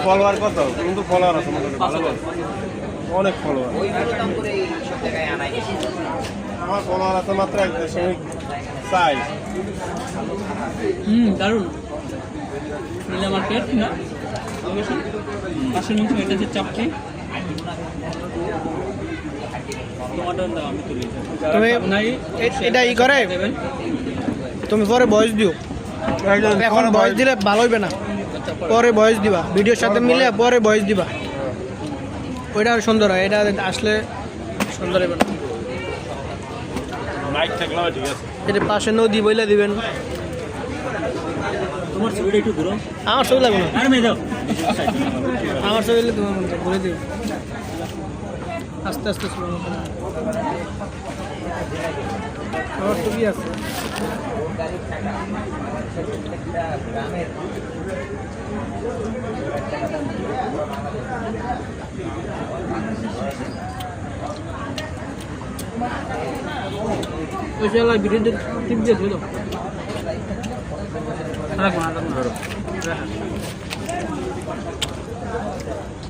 Follower কত? কিন্তু follower আছে ভালো অনেক ফলোয়ার। আমার ফলোয়ার আছে মাত্র 1.4। দারুণ। নীলা মার্কেট না লোকেশন পাশের নিচে এটা হচ্ছে চাপটি। তুমি এটা ই করে তুমি পরে ভয়েস দিও, এখন ভয়েস দিলে ভালো হইবে না, পরে ভয়েস দিবা, ভিডিওর সাথে মিলে পরে ভয়েস দিবা, ওইটা আর সুন্দর হয়। এটা আসলে সুন্দর হবে না। মাইক থাকলেও ঠিক আছে। এটা পাশে নদী বইলে দিবেন। তোমার ছবিটা একটু ঘুরো। আমার ছবি লাগবে না, আর মেয়ে দাও। আমার ছবি দিলে তোমার ঘুরে দিবে আস্তে আস্তে। আমার ছবি আছে। ওই শালা ভিডিওতে টিপ দিয়ে দিল।